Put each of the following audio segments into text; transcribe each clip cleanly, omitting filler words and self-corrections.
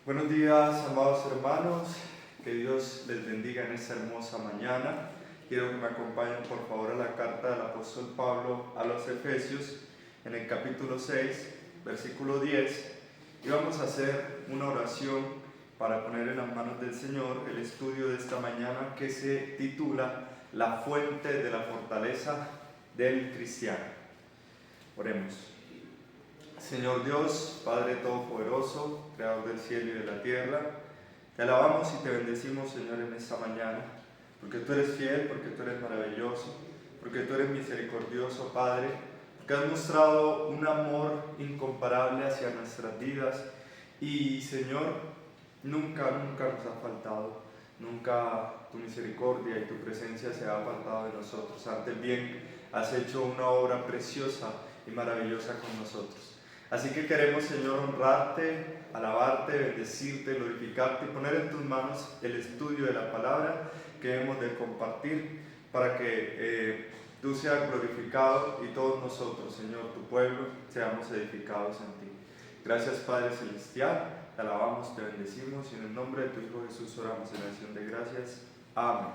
Buenos días, amados hermanos, que Dios les bendiga en esta hermosa mañana. Quiero que me acompañen por favor a la carta del apóstol Pablo a los Efesios, en el capítulo 6, versículo 10, y vamos a hacer una oración para poner en las manos del Señor el estudio de esta mañana que se titula La fuente de la fortaleza del cristiano. Oremos. Señor Dios, Padre Todopoderoso, Creador del cielo y de la tierra, te alabamos y te bendecimos, Señor, en esta mañana, porque tú eres fiel, porque tú eres maravilloso, porque tú eres misericordioso, Padre, porque has mostrado un amor incomparable hacia nuestras vidas y, Señor, nunca nos ha faltado, nunca tu misericordia y tu presencia se ha apartado de nosotros. Antes bien, has hecho una obra preciosa y maravillosa con nosotros. Así que queremos, Señor, honrarte, alabarte, bendecirte, glorificarte y poner en tus manos el estudio de la palabra que hemos de compartir para que tú seas glorificado y todos nosotros, Señor, tu pueblo, seamos edificados en ti. Gracias, Padre Celestial, te alabamos, te bendecimos y en el nombre de tu Hijo Jesús oramos en acción de gracias. Amén.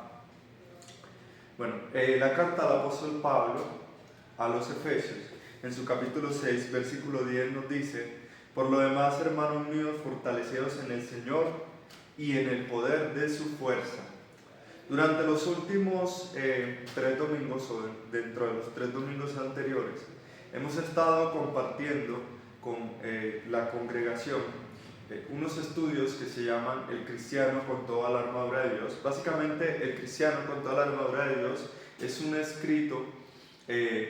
Bueno, la carta del apóstol Pablo a los Efesios, en su capítulo 6, versículo 10 nos dice: por lo demás, hermanos míos, fortaleceos en el Señor y en el poder de su fuerza. Durante los últimos 3 domingos, o dentro de los 3 domingos anteriores, hemos estado compartiendo con la congregación unos estudios que se llaman El cristiano con toda la armadura de Dios. Básicamente, el cristiano con toda la armadura de Dios es un escrito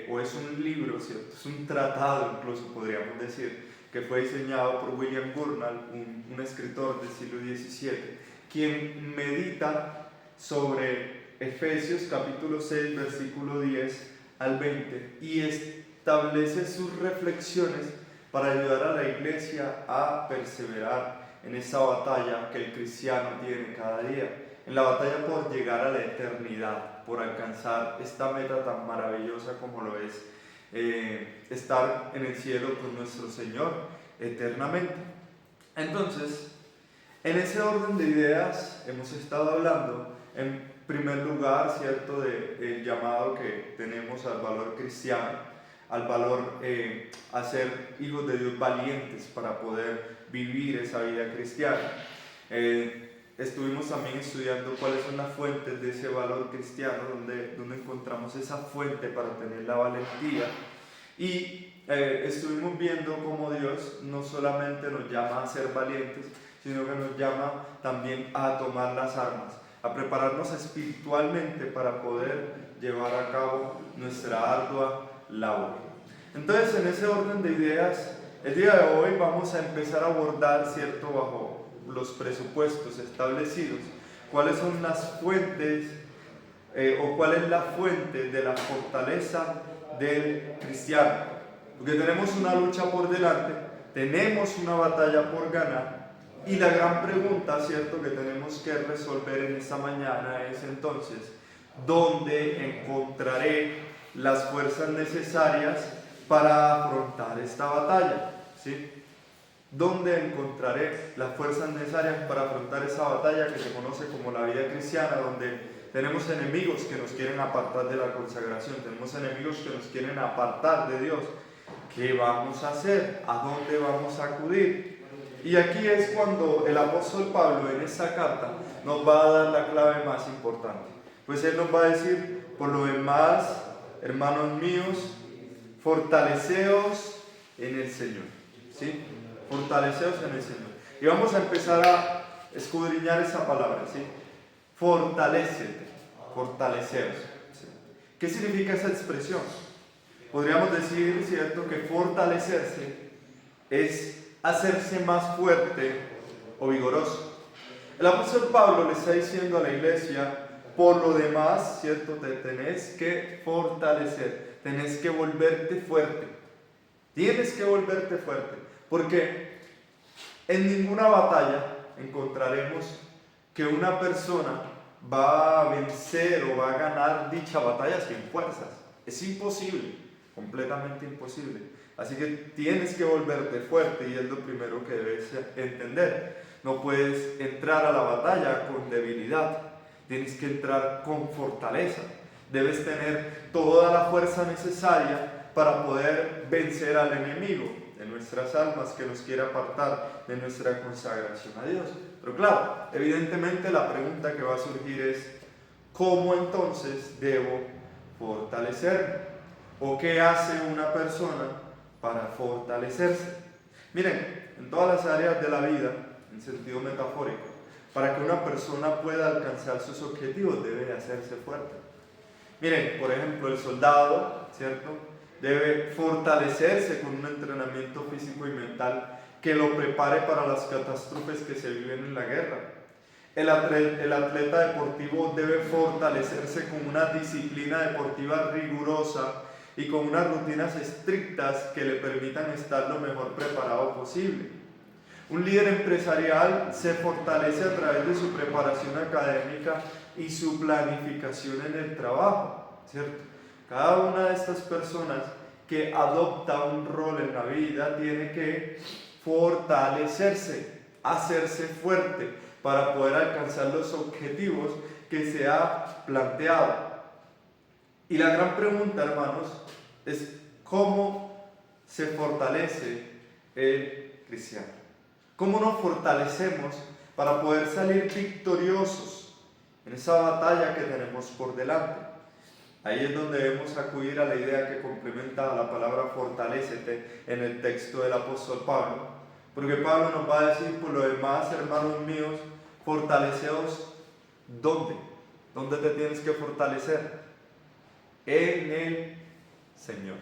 o es un libro, ¿cierto? Es un tratado, incluso podríamos decir, que fue diseñado por William Gurnall, un escritor del siglo XVII, quien medita sobre Efesios capítulo 6, versículo 10 al 20, y establece sus reflexiones para ayudar a la iglesia a perseverar en esa batalla que el cristiano tiene cada día, en la batalla por llegar a la eternidad, por alcanzar esta meta tan maravillosa como lo es estar en el cielo con nuestro Señor eternamente. Entonces, en ese orden de ideas hemos estado hablando, en primer lugar, ¿cierto?, del llamado que tenemos al valor cristiano, al valor a ser hijos de Dios valientes para poder vivir esa vida cristiana. Estuvimos también estudiando cuáles son las fuentes de ese valor cristiano, donde encontramos esa fuente para tener la valentía. Y estuvimos viendo cómo Dios no solamente nos llama a ser valientes, sino que nos llama también a tomar las armas, a prepararnos espiritualmente para poder llevar a cabo nuestra ardua labor. Entonces, en ese orden de ideas, el día de hoy vamos a empezar a abordar, ¿cierto?, bajo los presupuestos establecidos, cuáles son las fuentes o cuál es la fuente de la fortaleza del cristiano, porque tenemos una lucha por delante, tenemos una batalla por ganar, y la gran pregunta, ¿cierto?, que tenemos que resolver en esta mañana es entonces, ¿dónde encontraré las fuerzas necesarias para afrontar esta batalla? ¿Sí? ¿Dónde encontraré las fuerzas necesarias para afrontar esa batalla que se conoce como la vida cristiana, donde tenemos enemigos que nos quieren apartar de la consagración, tenemos enemigos que nos quieren apartar de Dios? ¿Qué vamos a hacer? ¿A dónde vamos a acudir? Y aquí es cuando el apóstol Pablo en esta carta nos va a dar la clave más importante. Pues él nos va a decir: por lo demás, hermanos míos, fortaleceos en el Señor. ¿Sí? Fortaleceos en el Señor. Y vamos a empezar a escudriñar esa palabra, ¿sí? Fortalécete, fortaleceos. ¿Sí? ¿Qué significa esa expresión? Podríamos decir, ¿cierto?, que fortalecerse es hacerse más fuerte o vigoroso. El apóstol Pablo le está diciendo a la iglesia: por lo demás, ¿cierto?, te tenés que fortalecer, tenés que volverte fuerte. Tienes que volverte fuerte, porque en ninguna batalla encontraremos que una persona va a vencer o va a ganar dicha batalla sin fuerzas. Es imposible, completamente imposible. Así que tienes que volverte fuerte, y es lo primero que debes entender. No puedes entrar a la batalla con debilidad, tienes que entrar con fortaleza. Debes tener toda la fuerza necesaria para poder vencer al enemigo de nuestras almas que nos quiere apartar de nuestra consagración a Dios. Pero claro, evidentemente la pregunta que va a surgir es, ¿cómo entonces debo fortalecerme? ¿O qué hace una persona para fortalecerse? Miren, en todas las áreas de la vida, en sentido metafórico, para que una persona pueda alcanzar sus objetivos debe hacerse fuerte. Miren, por ejemplo, el soldado, ¿cierto?, debe fortalecerse con un entrenamiento físico y mental que lo prepare para las catástrofes que se viven en la guerra. El atleta deportivo debe fortalecerse con una disciplina deportiva rigurosa y con unas rutinas estrictas que le permitan estar lo mejor preparado posible. Un líder empresarial se fortalece a través de su preparación académica y su planificación en el trabajo, ¿cierto? Cada una de estas personas que adopta un rol en la vida tiene que fortalecerse, hacerse fuerte para poder alcanzar los objetivos que se ha planteado. Y la gran pregunta, hermanos, es ¿cómo se fortalece el cristiano? ¿Cómo nos fortalecemos para poder salir victoriosos en esa batalla que tenemos por delante? Ahí es donde debemos acudir a la idea que complementa a la palabra fortalécete en el texto del apóstol Pablo, porque Pablo nos va a decir, por lo demás, hermanos míos, fortaleceos, ¿dónde? ¿Dónde te tienes que fortalecer? En el Señor.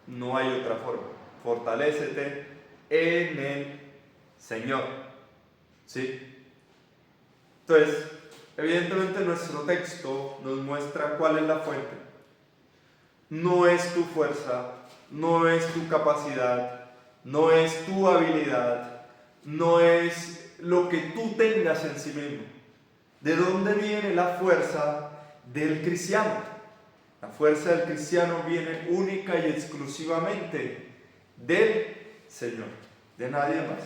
No hay otra forma. Fortalécete en el Señor. ¿Sí? Entonces, evidentemente nuestro texto nos muestra cuál es la fuente. No es tu fuerza, no es tu capacidad, no es tu habilidad, no es lo que tú tengas en sí mismo. ¿De dónde viene la fuerza del cristiano? La fuerza del cristiano viene única y exclusivamente del Señor, de nadie más.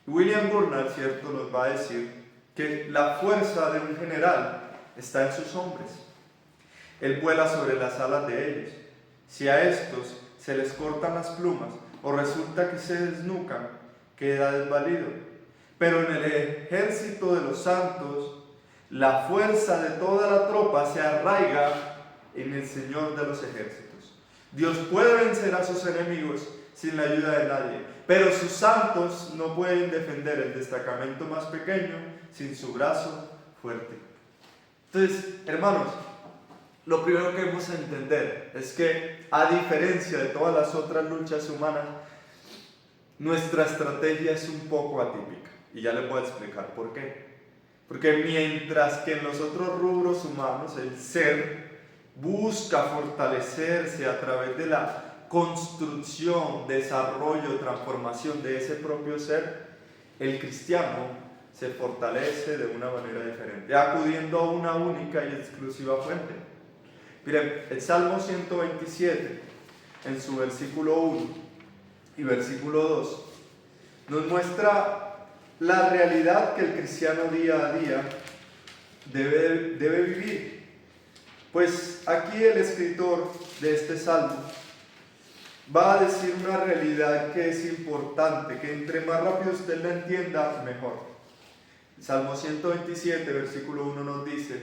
William Gurnall, cierto, nos va a decir que la fuerza de un general está en sus hombres. Él vuela sobre las alas de ellos. Si a estos se les cortan las plumas o resulta que se desnucan, queda desvalido. Pero en el ejército de los santos, la fuerza de toda la tropa se arraiga en el Señor de los ejércitos. Dios puede vencer a sus enemigos sin la ayuda de nadie, pero sus santos no pueden defender el destacamento más pequeño sin su brazo fuerte. Entonces, hermanos, lo primero que debemos entender es que, a diferencia de todas las otras luchas humanas, nuestra estrategia es un poco atípica. Y ya les voy a explicar por qué. Porque mientras que en los otros rubros humanos el ser busca fortalecerse a través de la construcción, desarrollo, transformación de ese propio ser, el cristiano se fortalece de una manera diferente, acudiendo a una única y exclusiva fuente. Miren, el Salmo 127, en su versículo 1 y versículo 2, nos muestra la realidad que el cristiano día a día debe vivir. Pues aquí el escritor de este salmo va a decir una realidad que es importante, que entre más rápido usted la entienda, mejor. El Salmo 127, versículo 1 nos dice: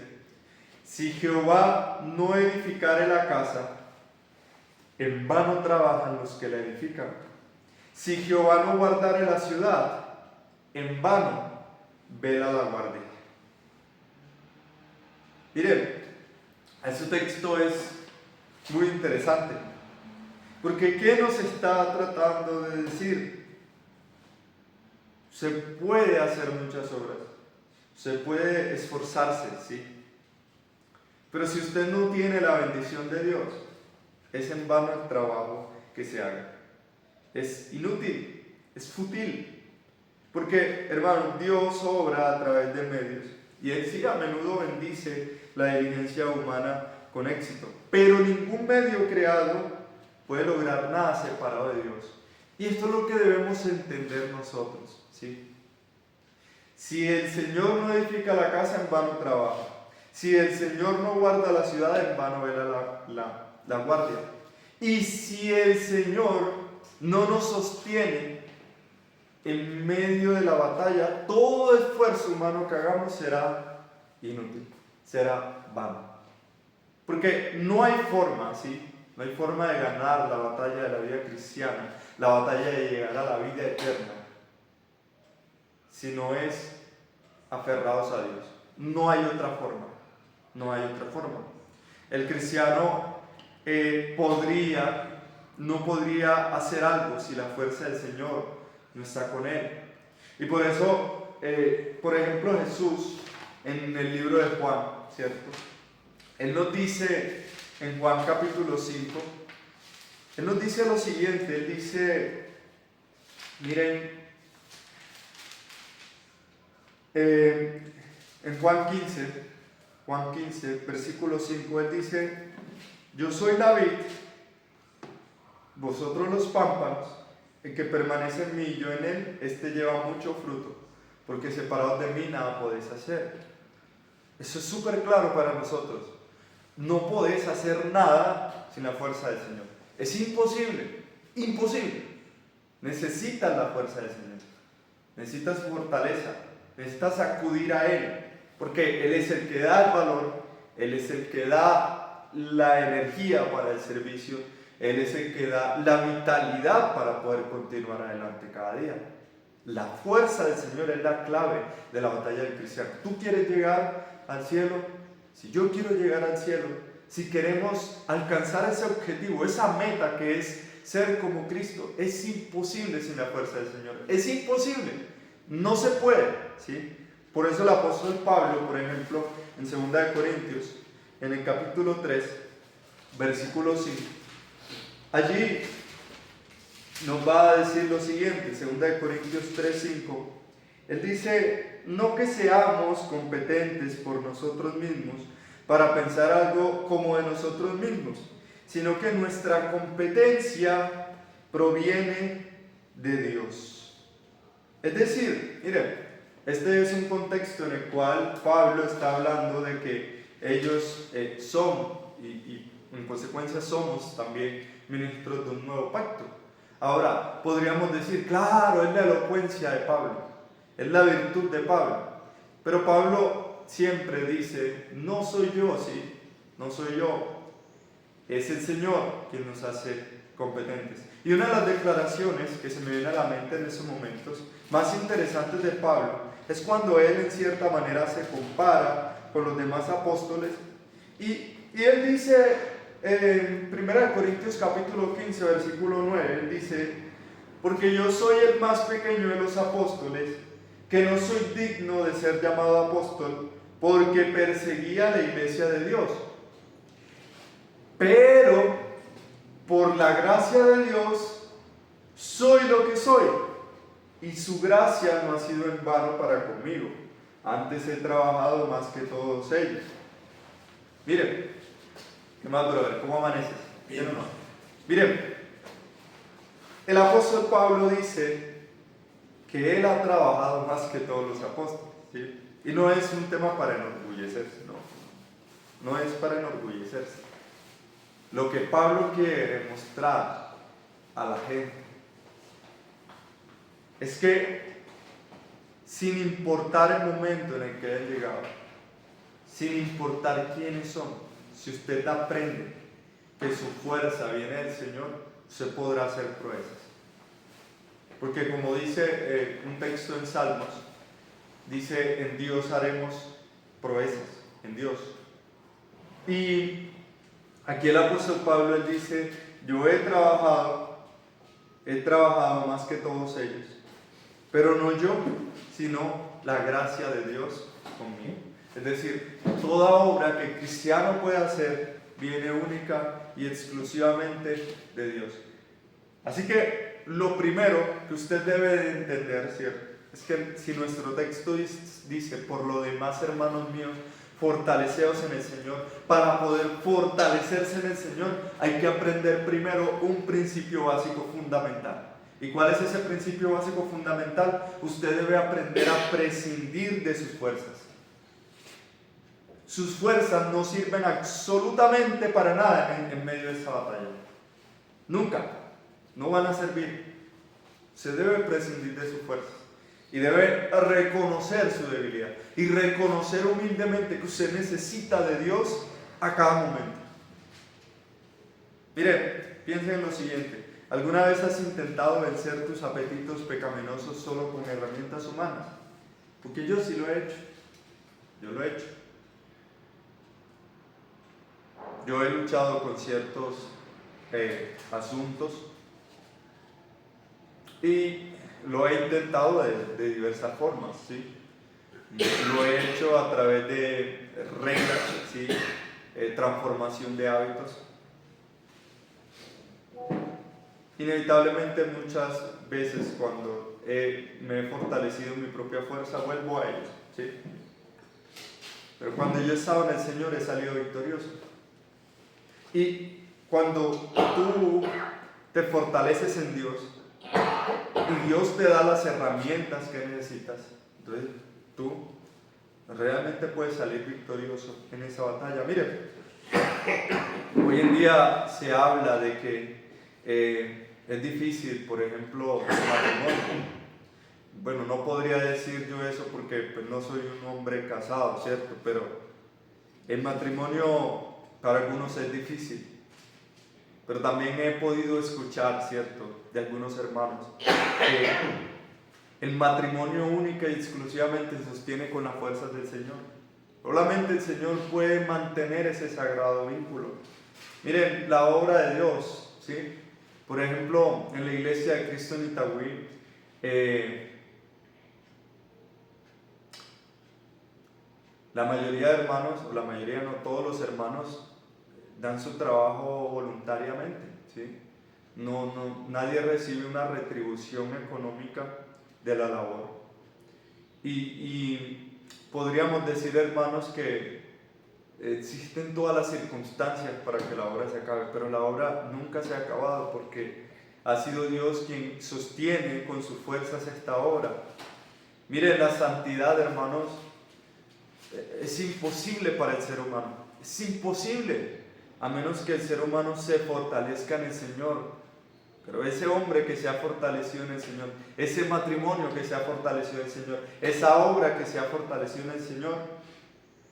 si Jehová no edificare la casa, en vano trabajan los que la edifican. Si Jehová no guardare la ciudad, en vano vela la guardia. Miren, este texto es muy interesante, porque ¿qué nos está tratando de decir? Se puede hacer muchas obras, se puede esforzarse, sí, pero si usted no tiene la bendición de Dios, es en vano el trabajo que se haga, es inútil, es fútil, porque, hermano, Dios obra a través de medios, y Él sí a menudo bendice la diligencia humana con éxito, pero ningún medio creado puede lograr nada separado de Dios. Y esto es lo que debemos entender nosotros, ¿sí? Si el Señor no edifica la casa, en vano trabaja. Si el Señor no guarda la ciudad, en vano vela la guardia. Y si el Señor no nos sostiene en medio de la batalla, todo esfuerzo humano que hagamos será inútil, será vano. Porque no hay forma, ¿sí? No hay forma de ganar la batalla de la vida cristiana, la batalla de llegar a la vida eterna, si no es aferrados a Dios. No hay otra forma, no hay otra forma. El cristiano no podría hacer algo si la fuerza del Señor no está con él. Y por eso, por ejemplo, Jesús en el libro de Juan, ¿cierto? Él nos dice en Juan capítulo 5, Él nos dice lo siguiente, Él dice, miren, en Juan 15, versículo 5, Él dice, yo soy la vid, vosotros los pámpanos, el que permanece en mí y yo en él, este lleva mucho fruto, porque separados de mí nada podéis hacer. Eso es súper claro para nosotros. No podéis hacer nada sin la fuerza del Señor. Es imposible, imposible. Necesitas la fuerza del Señor. Necesitas fortaleza. Necesitas acudir a Él. Porque Él es el que da el valor. Él es el que da la energía para el servicio. Él es el que da la vitalidad para poder continuar adelante cada día. La fuerza del Señor es la clave de la batalla del cristiano. ¿Tú quieres llegar al cielo? Si yo quiero llegar al cielo, si queremos alcanzar ese objetivo, esa meta que es ser como Cristo, es imposible sin la fuerza del Señor. Es imposible. No se puede, ¿sí? Por eso el apóstol Pablo, por ejemplo, en 2 de Corintios, en el capítulo 3, versículo 5, allí nos va a decir lo siguiente, 2 de Corintios 3, 5, él dice, no que seamos competentes por nosotros mismos para pensar algo como de nosotros mismos, sino que nuestra competencia proviene de Dios. Es decir, miren, este es un contexto en el cual Pablo está hablando de que ellos son, y en consecuencia somos también ministros de un nuevo pacto. Ahora, podríamos decir, claro, es la elocuencia de Pablo, es la virtud de Pablo, pero Pablo siempre dice, no soy yo, ¿sí? No soy yo, es el Señor quien nos hace competentes. Y una de las declaraciones que se me viene a la mente en esos momentos más interesantes de Pablo es cuando él en cierta manera se compara con los demás apóstoles y él dice en 1 Corintios capítulo 15 versículo 9, él dice, porque yo soy el más pequeño de los apóstoles, que no soy digno de ser llamado apóstol, porque perseguía la iglesia de Dios. Pero por la gracia de Dios soy lo que soy, y su gracia no ha sido en vano para conmigo. Antes he trabajado más que todos ellos. Miren, ¿qué más, brother? ¿Cómo amaneces? ¿Bien o no? Miren, el apóstol Pablo dice que él ha trabajado más que todos los apóstoles, ¿sí? Y no es un tema para enorgullecerse, no es para enorgullecerse. Lo que Pablo quiere mostrar a la gente es que sin importar el momento en el que hayan llegado, sin importar quiénes son, si usted aprende que su fuerza viene del Señor, usted podrá hacer proezas. Porque como dice un texto en Salmos, dice, en Dios haremos proezas, en Dios. Y aquí el apóstol Pablo, él dice, yo he trabajado más que todos ellos, pero no yo, sino la gracia de Dios conmigo. Es decir, toda obra que el cristiano puede hacer viene única y exclusivamente de Dios. Así que lo primero que usted debe de entender, ¿cierto?, es que si nuestro texto dice, por lo demás, hermanos míos, fortaleceos en el Señor, para poder fortalecerse en el Señor hay que aprender primero un principio básico fundamental. ¿Y cuál es ese principio básico fundamental? Usted debe aprender a prescindir de sus fuerzas. Sus fuerzas no sirven absolutamente para nada en medio de esa batalla. Nunca. No van a servir. Se debe prescindir de sus fuerzas. Y debe reconocer su debilidad. Y reconocer humildemente que usted necesita de Dios a cada momento. Mire, piensen en lo siguiente. ¿Alguna vez has intentado vencer tus apetitos pecaminosos solo con herramientas humanas? Porque yo sí lo he hecho. Yo lo he hecho. Yo he luchado con ciertos asuntos y lo he intentado de diversas formas, ¿sí? Lo he hecho a través de reglas, ¿sí? Transformación de hábitos. Inevitablemente muchas veces cuando me he fortalecido en mi propia fuerza vuelvo a ellos, ¿sí? Pero cuando yo he estado en el Señor he salido victorioso. Y cuando tú te fortaleces en Dios y Dios te da las herramientas que necesitas, entonces tú realmente puedes salir victorioso en esa batalla. Mire, hoy en día se habla de que es difícil, por ejemplo, el matrimonio. Bueno, no podría decir yo eso porque pues, no soy un hombre casado, ¿cierto? Pero el matrimonio para algunos es difícil. Pero también he podido escuchar, ¿cierto?, de algunos hermanos que el matrimonio única y exclusivamente se sostiene con las fuerzas del Señor. Solamente el Señor puede mantener ese sagrado vínculo. Miren, la obra de Dios, ¿sí? Por ejemplo, en la iglesia de Cristo en Itagüí, la mayoría de hermanos, o la mayoría no, todos los hermanos dan su trabajo voluntariamente, ¿sí? Nadie recibe una retribución económica de la labor. Y podríamos decir, hermanos, que existen todas las circunstancias para que la obra se acabe, pero la obra nunca se ha acabado porque ha sido Dios quien sostiene con sus fuerzas esta obra. Miren, la santidad, hermanos, es imposible para el ser humano, es imposible, a menos que el ser humano se fortalezca en el Señor. Pero ese hombre que se ha fortalecido en el Señor, ese matrimonio que se ha fortalecido en el Señor, esa obra que se ha fortalecido en el Señor,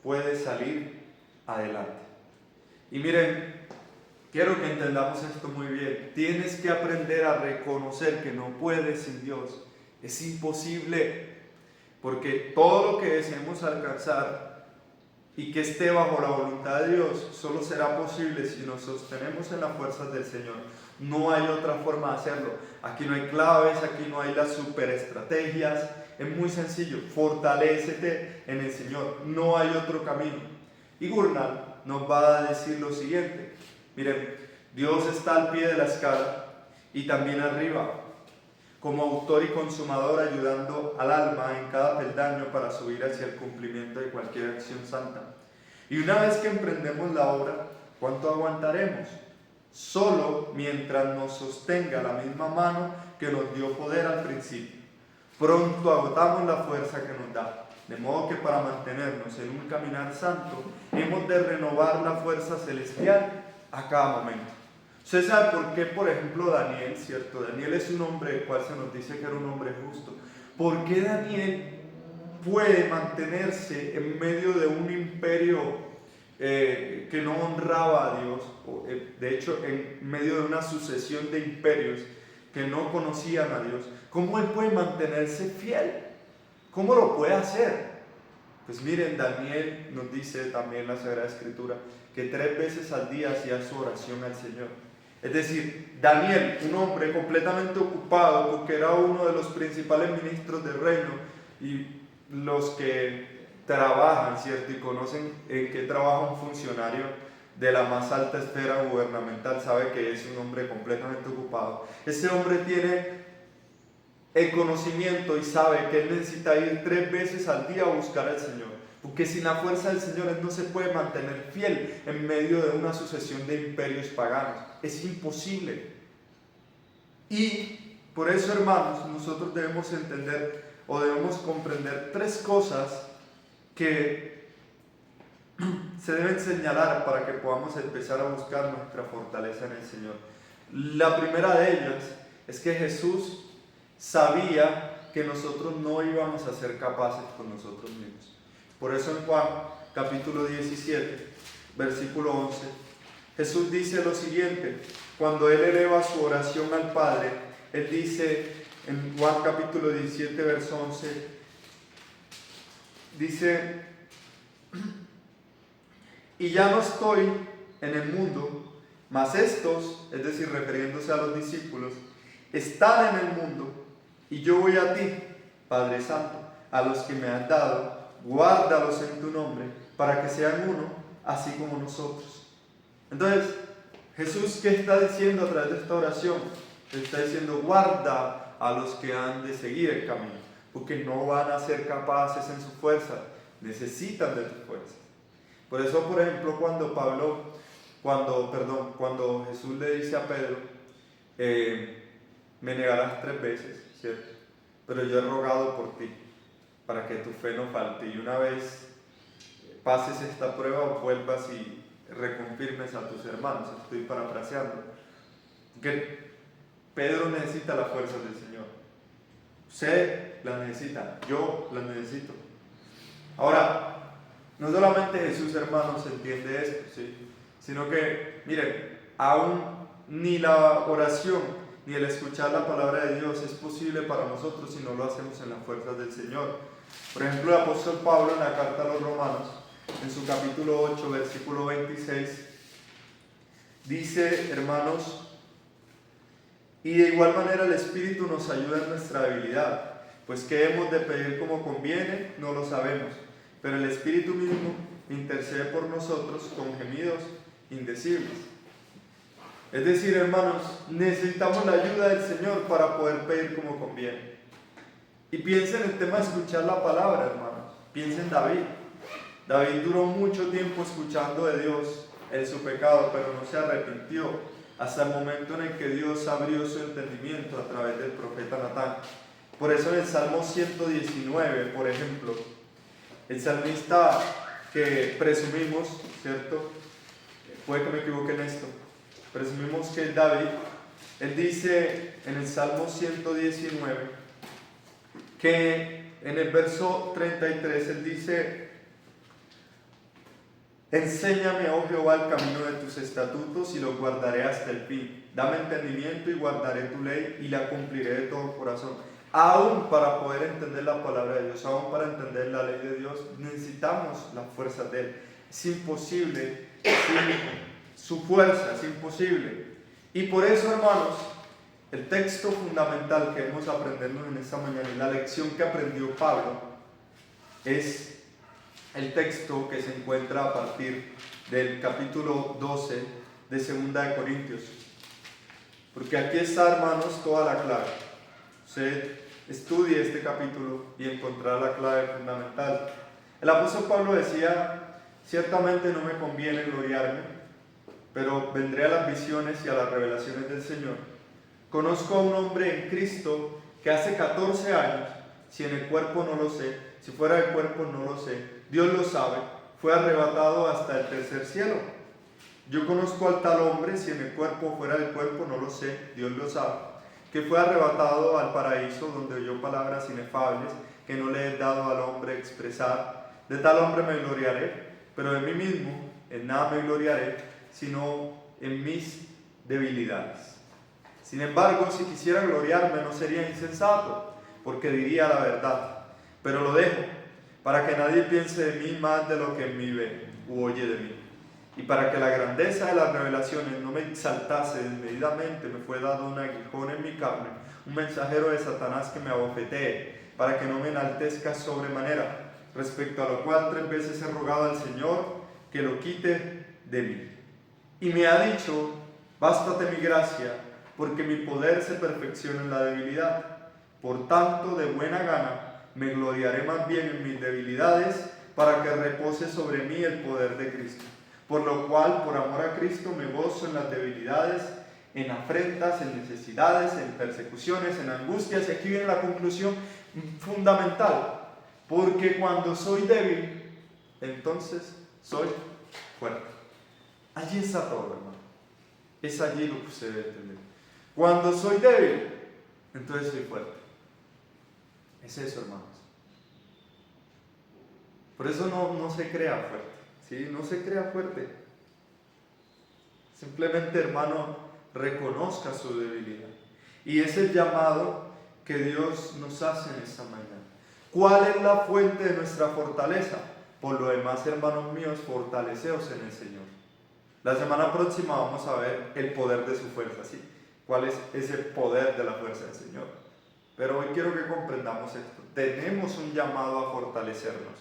puede salir adelante. Y miren, quiero que entendamos esto muy bien. Tienes que aprender a reconocer que no puedes sin Dios. Es imposible, porque todo lo que deseemos alcanzar y que esté bajo la voluntad de Dios solo será posible si nos sostenemos en las fuerzas del Señor. No hay otra forma de hacerlo. Aquí no hay claves, aquí no hay las superestrategias. Es muy sencillo, fortalécete en el Señor, no hay otro camino. Y Gurnall nos va a decir lo siguiente. Miren, Dios está al pie de la escala y también arriba, como autor y consumador, ayudando al alma en cada peldaño para subir hacia el cumplimiento de cualquier acción santa. Y una vez que emprendemos la obra, ¿cuánto aguantaremos? Solo mientras nos sostenga la misma mano que nos dio poder al principio. Pronto agotamos la fuerza que nos da, de modo que para mantenernos en un caminar santo, hemos de renovar la fuerza celestial a cada momento. Usted sabe por qué, por ejemplo, Daniel, ¿cierto? Daniel es un hombre del cual se nos dice que era un hombre justo. ¿Por qué Daniel puede mantenerse en medio de un imperio que no honraba a Dios? De hecho, en medio de una sucesión de imperios que no conocían a Dios. ¿Cómo él puede mantenerse fiel? ¿Cómo lo puede hacer? Pues miren, Daniel nos dice también en la Sagrada Escritura que 3 veces al día hacía su oración al Señor. Es decir, Daniel, un hombre completamente ocupado porque era uno de los principales ministros del reino, y los que trabajan, ¿cierto? Y conocen en qué trabaja un funcionario de la más alta esfera gubernamental, sabe que es un hombre completamente ocupado. Ese hombre tiene el conocimiento y sabe que él necesita ir 3 veces al día a buscar al Señor, porque sin la fuerza del Señor él no se puede mantener fiel en medio de una sucesión de imperios paganos. Es imposible. Y Por eso, hermanos, nosotros debemos entender o debemos comprender tres cosas que se deben señalar para que podamos empezar a buscar nuestra fortaleza en el Señor. La primera de ellas es que Jesús sabía que nosotros no íbamos a ser capaces con nosotros mismos. Por eso en Juan capítulo 17, versículo 11, Jesús dice lo siguiente: cuando Él eleva su oración al Padre, Él dice en Juan capítulo 17, verso 11, dice: y ya no estoy en el mundo, mas estos, es decir, refiriéndose a los discípulos, están en el mundo, y yo voy a ti, Padre Santo, a los que me has dado, guárdalos en tu nombre, para que sean uno, así como nosotros. Entonces, Jesús, ¿qué está diciendo a través de esta oración? Está diciendo: guarda a los que han de seguir el camino, porque no van a ser capaces en su fuerza, necesitan de tu fuerza. Por eso, por ejemplo, cuando Jesús le dice a Pedro, me negarás 3 veces, ¿cierto? Pero yo he rogado por ti, para que tu fe no falte, y una vez pases esta prueba, vuelvas y reconfirmes a tus hermanos. Estoy parafraseando. Que Pedro necesita las fuerzas del Señor. Usted las necesita, yo las necesito. Ahora, no solamente Jesús, hermanos, entiende esto, ¿sí? Sino que, miren, aún ni la oración ni el escuchar la palabra de Dios es posible para nosotros si no lo hacemos en las fuerzas del Señor. Por ejemplo, el apóstol Pablo en la carta a los Romanos, en su capítulo 8, versículo 26, dice: hermanos, y de igual manera el Espíritu nos ayuda en nuestra debilidad, pues qué hemos de pedir como conviene, no lo sabemos, pero el Espíritu mismo intercede por nosotros con gemidos indecibles. Es decir, hermanos, necesitamos la ayuda del Señor para poder pedir como conviene. Y piensen en el tema de escuchar la palabra, hermanos. Piensen en David. David duró mucho tiempo escuchando de Dios en su pecado, pero no se arrepintió hasta el momento en el que Dios abrió su entendimiento a través del profeta Natán. Por eso en el Salmo 119, por ejemplo, el salmista que presumimos, ¿cierto? Puede que me equivoque en esto. Presumimos que es David. Él dice en el Salmo 119 que en el verso 33 él dice: enséñame, oh Jehová, el camino de tus estatutos y los guardaré hasta el fin. Dame entendimiento y guardaré tu ley y la cumpliré de todo corazón. Aún para poder entender la palabra de Dios, aún para entender la ley de Dios, necesitamos la fuerza de Él. Es imposible sin su fuerza, es imposible. Y por eso, hermanos, el texto fundamental que debemos aprendernos en esta mañana y la lección que aprendió Pablo es el texto que se encuentra a partir del capítulo 12 de 2 de Corintios. Porque aquí está, hermanos, toda la clave. Usted estudie este capítulo y encontrará la clave fundamental. El apóstol Pablo decía: ciertamente no me conviene gloriarme, pero vendré a las visiones y a las revelaciones del Señor. Conozco a un hombre en Cristo que hace 14 años, si en el cuerpo no lo sé, si fuera del cuerpo no lo sé, Dios lo sabe, fue arrebatado hasta el tercer cielo. Yo conozco al tal hombre, si en el cuerpo o fuera del cuerpo no lo sé, Dios lo sabe, que fue arrebatado al paraíso, donde oyó palabras inefables que no le he dado al hombre expresar. De tal hombre me gloriaré, pero de mí mismo en nada me gloriaré, sino en mis debilidades. Sin embargo, si quisiera gloriarme, no sería insensato, porque diría la verdad, pero lo dejo, para que nadie piense de mí más de lo que en mí ve u oye de mí. Y para que la grandeza de las revelaciones no me exaltase desmedidamente, me fue dado un aguijón en mi carne, un mensajero de Satanás que me abofetee, para que no me enaltezca sobremanera, respecto a lo cual 3 veces he rogado al Señor que lo quite de mí. Y me ha dicho: bástate mi gracia, porque mi poder se perfecciona en la debilidad. Por tanto, de buena gana me gloriaré más bien en mis debilidades, para que repose sobre mí el poder de Cristo. Por lo cual, por amor a Cristo, me gozo en las debilidades, en afrentas, en necesidades, en persecuciones, en angustias. Y aquí viene la conclusión fundamental. Porque cuando soy débil, entonces soy fuerte. Allí está todo, hermano. Es allí lo que usted debe entender. Cuando soy débil, entonces soy fuerte. Es eso, hermanos. Por eso no se crea fuerte. ¿Sí? No se crea fuerte. Simplemente, hermano, reconozca su debilidad. Y es el llamado que Dios nos hace en esta mañana. ¿Cuál es la fuente de nuestra fortaleza? Por lo demás, hermanos míos, fortaleceos en el Señor. La semana próxima vamos a ver el poder de su fuerza, ¿sí? ¿Cuál es ese poder de la fuerza del Señor? Pero hoy quiero que comprendamos esto. Tenemos un llamado a fortalecernos.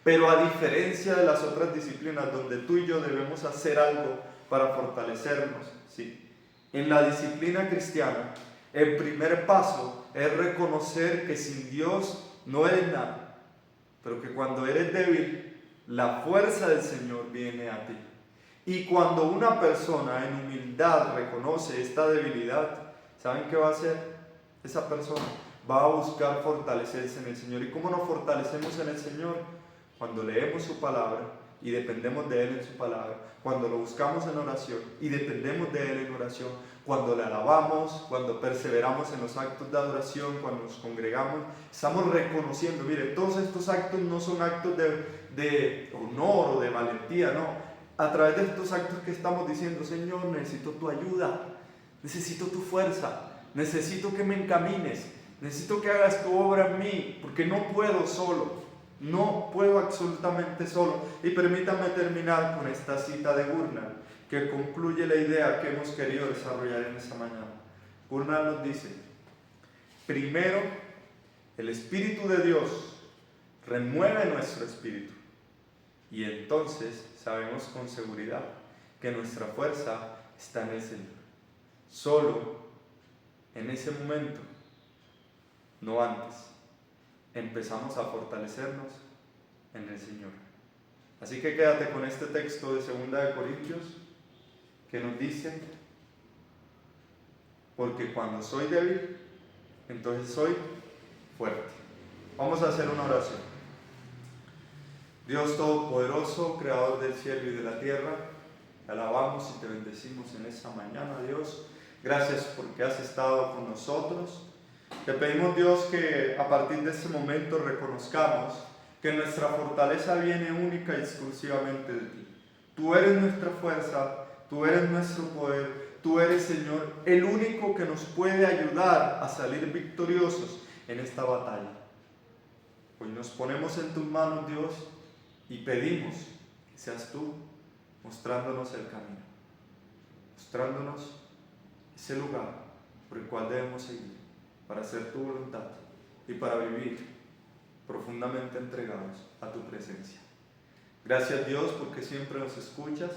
Pero a diferencia de las otras disciplinas donde tú y yo debemos hacer algo para fortalecernos, ¿sí? En la disciplina cristiana, el primer paso es reconocer que sin Dios no eres nada, pero que cuando eres débil, la fuerza del Señor viene a ti. Y cuando una persona en humildad reconoce esta debilidad, ¿saben qué va a hacer? Esa persona va a buscar fortalecerse en el Señor. ¿Y cómo nos fortalecemos en el Señor? Cuando leemos su palabra y dependemos de Él en su palabra, cuando lo buscamos en oración y dependemos de Él en oración, cuando le alabamos, cuando perseveramos en los actos de adoración, cuando nos congregamos, estamos reconociendo, mire, todos estos actos no son actos de honor o de valentía, no. A través de estos actos que estamos diciendo, Señor, necesito tu ayuda, necesito tu fuerza, necesito que me encamines, necesito que hagas tu obra en mí, porque no puedo solo. No puedo absolutamente solo. Y permítanme terminar con esta cita de Gurnall, que concluye la idea que hemos querido desarrollar en esta mañana. Gurnall nos dice: primero, el Espíritu de Dios remueve nuestro espíritu. Y entonces sabemos con seguridad que nuestra fuerza está en el Señor. Solo en ese momento, no antes, empezamos a fortalecernos en el Señor. Así que quédate con este texto de 2 de Corintios que nos dice: porque cuando soy débil, entonces soy fuerte. Vamos a hacer una oración. Dios Todopoderoso, Creador del cielo y de la tierra, te alabamos y te bendecimos en esta mañana, Dios. Gracias porque has estado con nosotros. Te pedimos, Dios, que a partir de este momento reconozcamos que nuestra fortaleza viene única y exclusivamente de ti. Tú eres nuestra fuerza, tú eres nuestro poder, tú eres, Señor, el único que nos puede ayudar a salir victoriosos en esta batalla. Hoy nos ponemos en tus manos, Dios, y pedimos que seas tú mostrándonos el camino, mostrándonos ese lugar por el cual debemos seguir, para hacer tu voluntad y para vivir profundamente entregados a tu presencia. Gracias, Dios, porque siempre nos escuchas.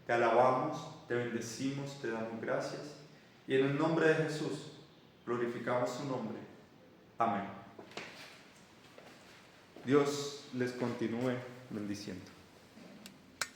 Te alabamos, te bendecimos, te damos gracias. Y en el nombre de Jesús glorificamos su nombre. Amén. Dios les continúe bendiciendo.